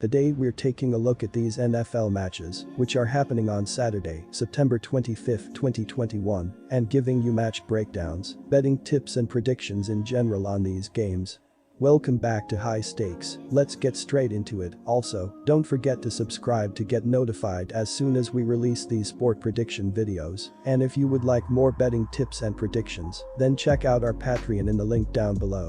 Today we're taking a look at these NFL matches, which are happening on Saturday, September 25, 2021, and giving you match breakdowns, betting tips and predictions in general on these games. Welcome back to High Stakes, let's get straight into it. Also, don't forget to subscribe to get notified as soon as we release these sport prediction videos, and if you would like more betting tips and predictions, then check out our Patreon in the link down below.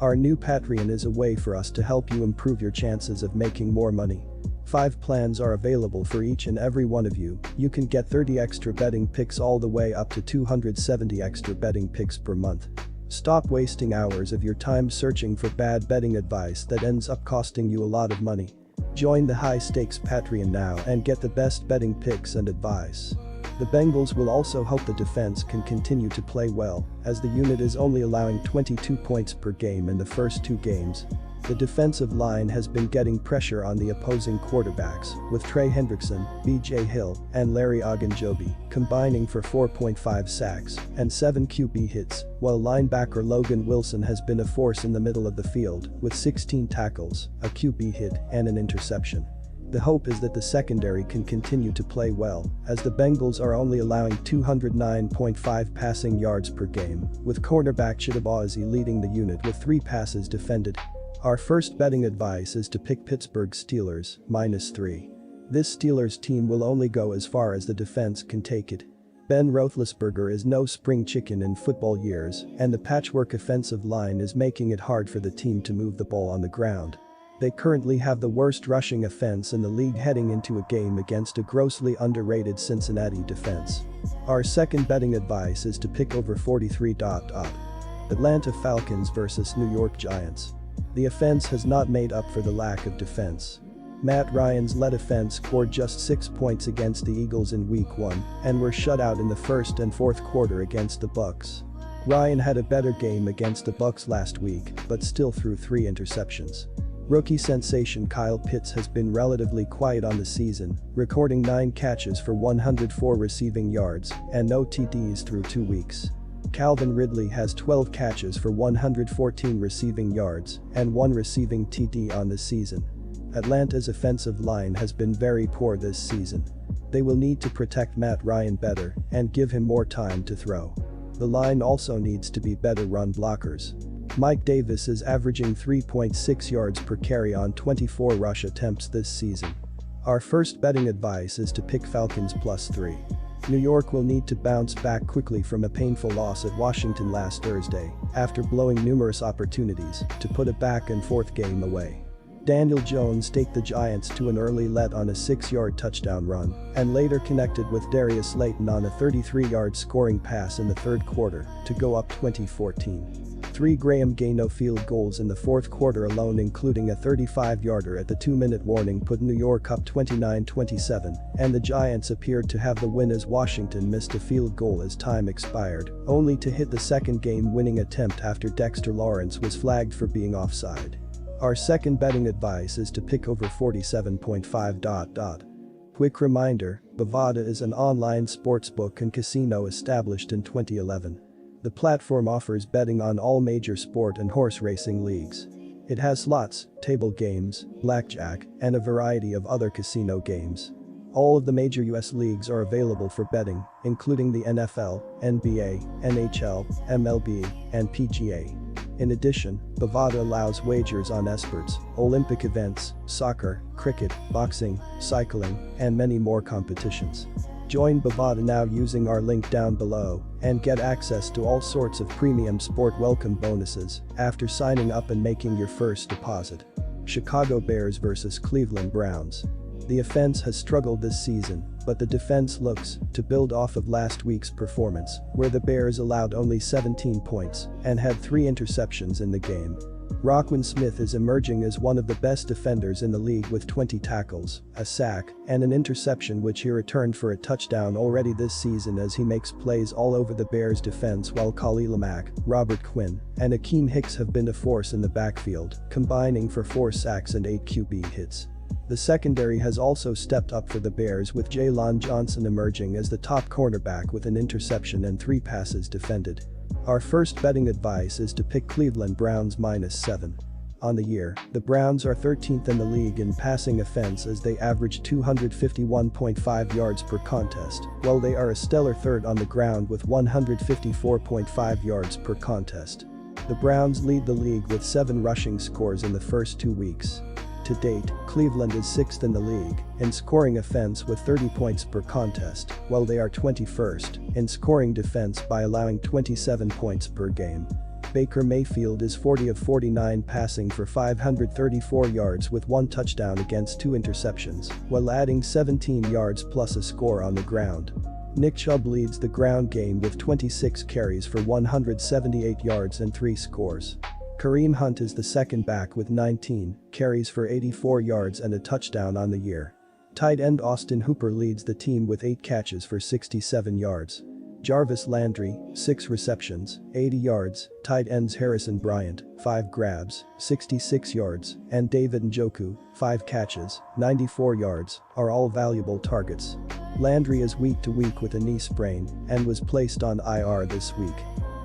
Our new Patreon is a way for us to help you improve your chances of making more money. 5 plans are available for each and every one of you. You can get 30 extra betting picks all the way up to 270 extra betting picks per month. Stop wasting hours of your time searching for bad betting advice that ends up costing you a lot of money. Join the High Stakes Patreon now and get the best betting picks and advice. The Bengals will also hope the defense can continue to play well, as the unit is only allowing 22 points per game in the first 2 games. The defensive line has been getting pressure on the opposing quarterbacks, with Trey Hendrickson, B.J. Hill, and Larry Ogunjobi combining for 4.5 sacks and 7 QB hits, while linebacker Logan Wilson has been a force in the middle of the field with 16 tackles, a QB hit, and an interception. The hope is that the secondary can continue to play well, as the Bengals are only allowing 209.5 passing yards per game, with cornerback Chidobe leading the unit with 3 passes defended. Our first betting advice is to pick Pittsburgh Steelers, -3. This Steelers team will only go as far as the defense can take it. Ben Roethlisberger is no spring chicken in football years, and the patchwork offensive line is making it hard for the team to move the ball on the ground. They currently have the worst rushing offense in the league heading into a game against a grossly underrated Cincinnati defense. Our second betting advice is to pick over 43. Atlanta Falcons vs New York Giants. The offense has not made up for the lack of defense. Matt Ryan's led offense scored just 6 points against the Eagles in Week 1 and were shut out in the first and fourth quarter against the Bucs. Ryan had a better game against the Bucs last week, but still threw 3 interceptions. Rookie sensation Kyle Pitts has been relatively quiet on the season, recording 9 catches for 104 receiving yards and no TDs through 2 weeks. Calvin Ridley has 12 catches for 114 receiving yards and 1 receiving TD on the season. Atlanta's offensive line has been very poor this season. They will need to protect Matt Ryan better and give him more time to throw. The line also needs to be better run blockers. Mike Davis is averaging 3.6 yards per carry on 24 rush attempts this season. Our first betting advice is to pick Falcons +3. New York will need to bounce back quickly from a painful loss at Washington last Thursday, after blowing numerous opportunities to put a back-and-forth game away. Daniel Jones staked the Giants to an early lead on a 6-yard touchdown run and later connected with Darius Slayton on a 33-yard scoring pass in the third quarter to go up 20-14. 3 Graham Gano field goals in the fourth quarter alone, including a 35-yarder at the 2-minute warning, put New York up 29-27, and the Giants appeared to have the win as Washington missed a field goal as time expired, only to hit the second game-winning attempt after Dexter Lawrence was flagged for being offside. Our second betting advice is to pick over 47.5. Quick reminder, Bovada is an online sportsbook and casino established in 2011. The platform offers betting on all major sport and horse racing leagues. It has slots, table games, blackjack, and a variety of other casino games. All of the major US leagues are available for betting, including the NFL, NBA, NHL, MLB, and PGA. In addition, Bovada allows wagers on esports, Olympic events, soccer, cricket, boxing, cycling, and many more competitions. Join Bovada now using our link down below and get access to all sorts of premium sport welcome bonuses after signing up and making your first deposit. Chicago Bears vs Cleveland Browns. The offense has struggled this season, but the defense looks to build off of last week's performance, where the Bears allowed only 17 points and had 3 interceptions in the game. Roquan Smith is emerging as one of the best defenders in the league with 20 tackles, a sack, and an interception, which he returned for a touchdown already this season, as he makes plays all over the Bears defense, while Khalil Mack, Robert Quinn, and Akeem Hicks have been a force in the backfield, combining for 4 sacks and 8 QB hits. The secondary has also stepped up for the Bears, with Jaylon Johnson emerging as the top cornerback with an interception and 3 passes defended. Our first betting advice is to pick Cleveland Browns -7. On the year, the Browns are 13th in the league in passing offense as they average 251.5 yards per contest, while they are a stellar third on the ground with 154.5 yards per contest. The Browns lead the league with 7 rushing scores in the first 2 weeks. To date, Cleveland is 6th in the league in scoring offense with 30 points per contest, while they are 21st in scoring defense by allowing 27 points per game. Baker Mayfield is 40 of 49 passing for 534 yards with 1 touchdown against 2 interceptions, while adding 17 yards plus a score on the ground. Nick Chubb leads the ground game with 26 carries for 178 yards and 3 scores. Kareem Hunt is the second back with 19 carries for 84 yards and a touchdown on the year. Tight end Austin Hooper leads the team with 8 catches for 67 yards. Jarvis Landry, 6 receptions, 80 yards, tight ends Harrison Bryant, 5 grabs, 66 yards, and David Njoku, 5 catches, 94 yards, are all valuable targets. Landry is week to week with a knee sprain and was placed on IR this week.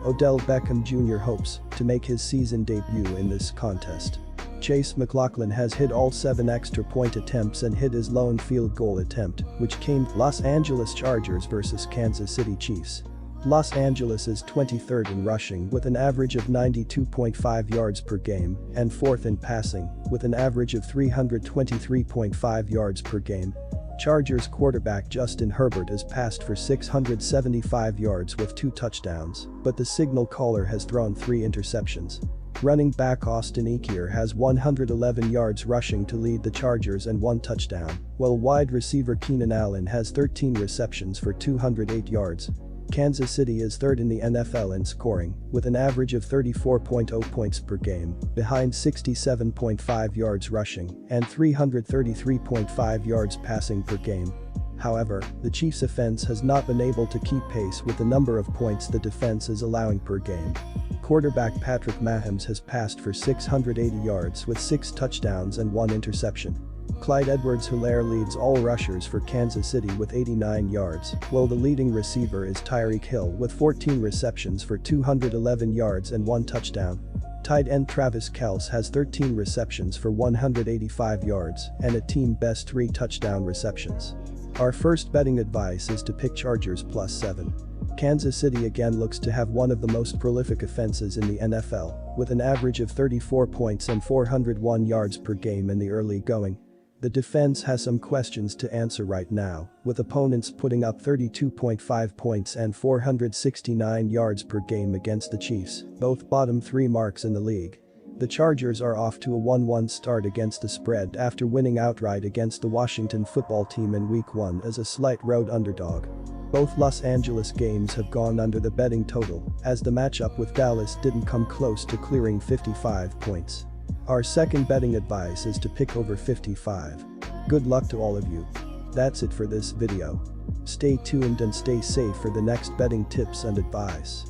Odell Beckham Jr. hopes to make his season debut in this contest. Chase McLaughlin has hit all 7 extra point attempts and hit his lone field goal attempt, which came Los Angeles Chargers versus Kansas City Chiefs. Los Angeles is 23rd in rushing with an average of 92.5 yards per game and 4th in passing with an average of 323.5 yards per game. Chargers quarterback Justin Herbert has passed for 675 yards with 2 touchdowns, but the signal caller has thrown 3 interceptions. Running back Austin Ekeler has 111 yards rushing to lead the Chargers and 1 touchdown, while wide receiver Keenan Allen has 13 receptions for 208 yards. Kansas City is 3rd in the NFL in scoring, with an average of 34.0 points per game, behind 67.5 yards rushing and 333.5 yards passing per game. However, the Chiefs' offense has not been able to keep pace with the number of points the defense is allowing per game. Quarterback Patrick Mahomes has passed for 680 yards with 6 touchdowns and 1 interception. Clyde Edwards-Helaire leads all rushers for Kansas City with 89 yards, while the leading receiver is Tyreek Hill with 14 receptions for 211 yards and 1 touchdown. Tight end Travis Kelce has 13 receptions for 185 yards and a team-best 3 touchdown receptions. Our first betting advice is to pick Chargers +7. Kansas City again looks to have one of the most prolific offenses in the NFL, with an average of 34 points and 401 yards per game in the early going. The defense has some questions to answer right now, with opponents putting up 32.5 points and 469 yards per game against the Chiefs, both bottom 3 marks in the league. The Chargers are off to a 1-1 start against the spread after winning outright against the Washington football team in Week 1 as a slight road underdog. Both Los Angeles games have gone under the betting total, as the matchup with Dallas didn't come close to clearing 55 points. Our second betting advice is to pick over 55. Good luck to all of you. That's it for this video. Stay tuned and stay safe for the next betting tips and advice.